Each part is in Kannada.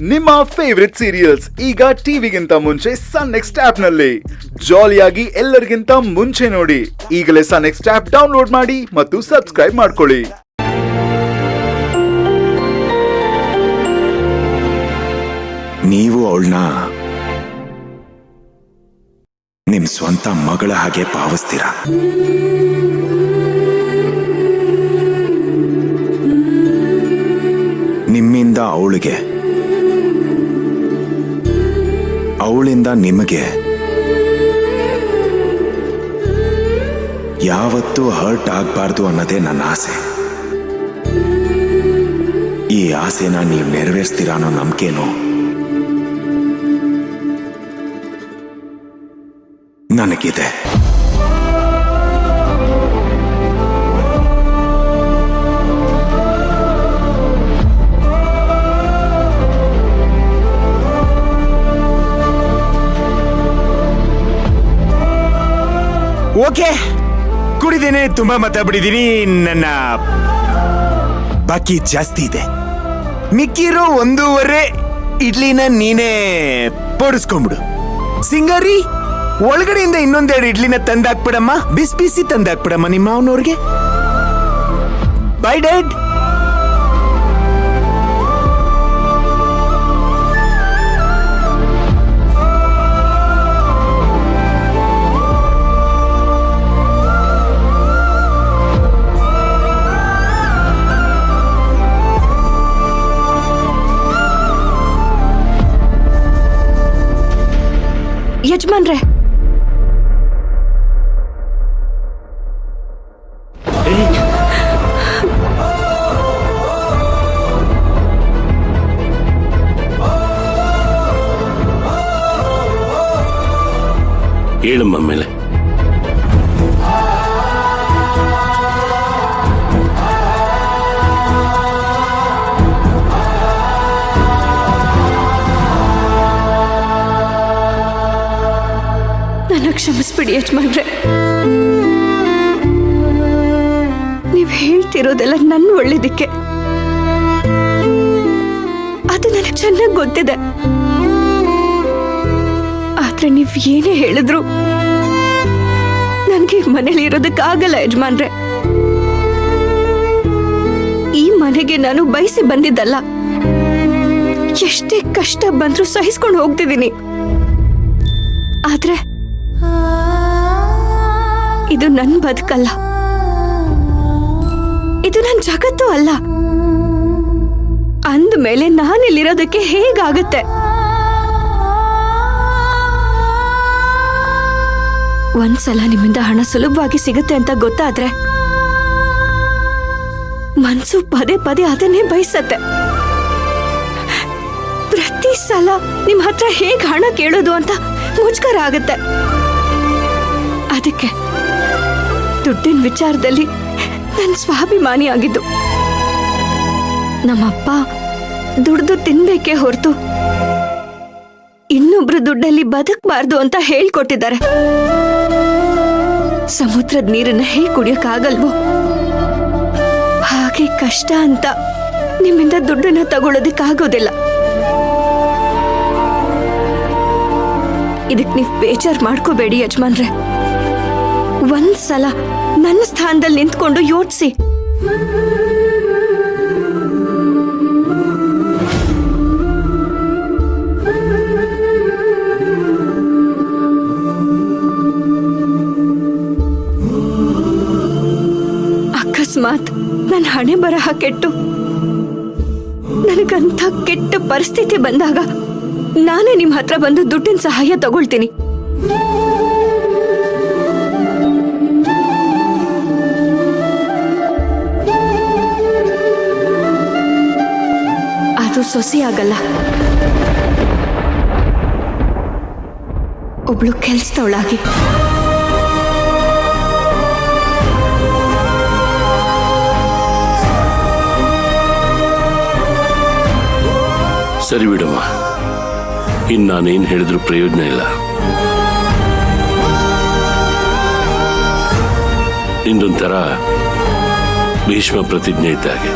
ನಿಮ್ಮ ಫೇವರಿಟ್ ಸೀರಿಯಲ್ಸ್ ಈಗ ಟಿವಿಗಿಂತ ಮುಂಚೆ ಸನ್ ನೆಕ್ಸ್ಟ್ ಆಪ್ ನಲ್ಲಿ ಜಾಲಿಯಾಗಿ ಎಲ್ಲರಿಗಿಂತ ಮುಂಚೆ ನೋಡಿ. ಈಗಲೇ ಸನ್ ನೆಕ್ಸ್ಟ್ ಆಪ್ ಡೌನ್ಲೋಡ್ ಮಾಡಿ ಮತ್ತು ಸಬ್ಸ್ಕ್ರೈಬ್ ಮಾಡ್ಕೊಳ್ಳಿ. ನೀವು ಅವಳನ್ನ ನಿಮ್ ಸ್ವಂತ ಮಗಳ ಹಾಗೆ ಭಾವಿಸ್ತೀರಾ? ನಿಮ್ಮಿಂದ ಅವಳಿಗೆ, ಅವಳಿಂದ ನಿಮಗೆ ಯಾವತ್ತೂ ಹರ್ಟ್ ಆಗ್ಬಾರ್ದು ಅನ್ನೋದೇ ನನ್ನ ಆಸೆ. ಈ ಆಸೆನ ನೀವು ನೆರವೇರಿಸ್ತೀರಾ ಅನ್ನೋ ನಂಬಿಕೆನೋ ನನಗಿದೆ. ಓಕೆ, ಕುಡಿದೇನೆ, ತುಂಬಾ ಮಾತಾಡ್ಬಿಟ್ಟಿದ್ದೀನಿ. ನನ್ನ ಬಾಕಿ ಜಾಸ್ತಿ ಇದೆ. ಮಿಕ್ಕಿರೋ 1.5 ಇಡ್ಲಿನ ನೀನೇ ಪೋಡಿಸ್ಕೊಂಡ್ಬಿಡು. ಸಿಂಗಾರಿ, ಒಳಗಡೆಯಿಂದ ಇನ್ನೊಂದೆರಡು ಇಡ್ಲಿನ ತಂದಾಕ್ಬಿಡಮ್ಮ. ಬಿಸಿ ತಂದಾಕ್ಬಿಡಮ್ಮ ನಿಮ್ಮ ಅವನವ್ರಿಗೆ. By dad. ಯಜಮಾನ್ರೆ, ಹೇಳಮ್ಮ ಮೇಲೆ. ನನ್ನ ಕ್ಷಮಿಸ್ಬಿಡಿ ಯಜಮಾನ್ರೆ. ನೀವು ಹೇಳ್ತಿರೋದೆಲ್ಲ ನನ್ನ ಒಳ್ಳೇದಕ್ಕೆ. ಅದು ನನಗೆ ಚೆನ್ನಾಗಿ ಗೊತ್ತಿದೆ. ಆದ್ರೆ ನೀವ್ ಏನೇ ಹೇಳಿದ್ರು ನನ್ಗೆ ಮನೇಲಿ ಇರೋದಕ್ಕಾಗಲ್ಲ ಯಜಮಾನ್ರೆ. ಈ ಮನೆಗೆ ನಾನು ಬಯಸಿ ಬಂದಿದ್ದಲ್ಲ. ಎಷ್ಟೇ ಕಷ್ಟ ಬಂದ್ರೂ ಸಹಿಸ್ಕೊಂಡು ಹೋಗ್ತಿದ್ದೀನಿ. ಆದ್ರೆ ಇದು ನನ್ನ ಬದುಕಲ್ಲ, ಇದು ನನ್ನ ಜಗತ್ತು ಅಲ್ಲ. ಅಂದ್ಮೇಲೆ ನಾನಿಲ್ಲಿರೋದಕ್ಕೆ ಹೇಗಾಗತ್ತೆ? ಒಂದ್ಸಲ ನಿಮ್ಮಿಂದ ಹಣ ಸುಲಭವಾಗಿ ಸಿಗುತ್ತೆ ಅಂತ ಗೊತ್ತಾದ್ರೆ ಮನ್ಸು ಪದೇ ಪದೇ ಅದನ್ನೇ ಬಯಸತ್ತೆ. ಪ್ರತಿ ಸಲ ನಿಮ್ ಹತ್ರ ಹೇಗ್ ಹಣ ಕೇಳೋದು ಅಂತ ಮುಜುಗರ ಆಗತ್ತೆ. ಅದಕ್ಕೆ ದುಡ್ಡಿನ ವಿಚಾರದಲ್ಲಿ ನನ್ನ ಸ್ವಾಭಿಮಾನಿ ಆಗಿದ್ದು. ನಮ್ಮಪ್ಪ ದುಡ್ದು ತಿನ್ಬೇಕೇ ಹೊರತು ಇನ್ನೊಬ್ರು ದುಡ್ಡಲ್ಲಿ ಬದುಕಬಾರ್ದು ಅಂತ ಹೇಳ್ಕೊಟ್ಟಿದ್ದಾರೆ. ಸಮುದ್ರದ ನೀರನ್ನ ಹೇಗೆ ಕುಡಿಯಕ್ಕಾಗಲ್ವೋ ಹಾಗೆ ಕಷ್ಟ ಅಂತ ನಿಮ್ಮಿಂದ ದುಡ್ಡನ್ನ ತಗೊಳ್ಳೋದಕ್ಕಾಗೋದಿಲ್ಲ. ಇದಕ್ ನೀವ್ ಬೇಜಾರ್ ಮಾಡ್ಕೋಬೇಡಿ ಯಜಮಾನ್ರೆ. ಒಂದ್ಸಲ ನನ್ನ ಸ್ಥಾನದಲ್ಲಿ ನಿಂತ್ಕೊಂಡು ಯೋಚಿಸಿ. ಅಕಸ್ಮಾತ್ ನನ್ನ ಹಣೆ ಬರಹ ಕೆಟ್ಟು ನನಗಂಥ ಕೆಟ್ಟ ಪರಿಸ್ಥಿತಿ ಬಂದಾಗ ನಾನೇ ನಿಮ್ ಹತ್ರ ಬಂದು ದುಡ್ಡಿನ ಸಹಾಯ ತಗೊಳ್ತೀನಿ. ಅದು ಸೊಸೆ ಆಗಲ್ಲ, ಒಬ್ಳು ಕೆಲ್ಸದವಳಾಗಿ. ಸರಿ ಬಿಡಮ್ಮ, ಇನ್ನು ನಾನೇನು ಹೇಳಿದ್ರು ಪ್ರಯೋಜನ ಇಲ್ಲ. ಇಂದೊಂಥರ ಭೀಷ್ಮ ಪ್ರತಿಜ್ಞೆ ಇದ್ದಾಗೆ.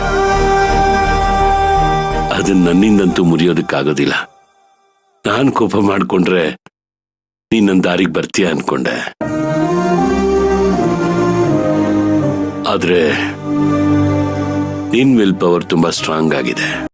ಅದನ್ನ ನನ್ನಿಂದಂತೂ ಮುರಿಯೋದಕ್ಕಾಗೋದಿಲ್ಲ. ನಾನು ಕೋಪ ಮಾಡ್ಕೊಂಡ್ರೆ ನೀನ್ ನನ್ನ ದಾರಿಗೆ ಬರ್ತೀಯ ಅನ್ಕೊಂಡೆ. ಆದ್ರೆ ನಿನ್ ವಿಲ್ ಪವರ್ ತುಂಬಾ ಸ್ಟ್ರಾಂಗ್ ಆಗಿದೆ.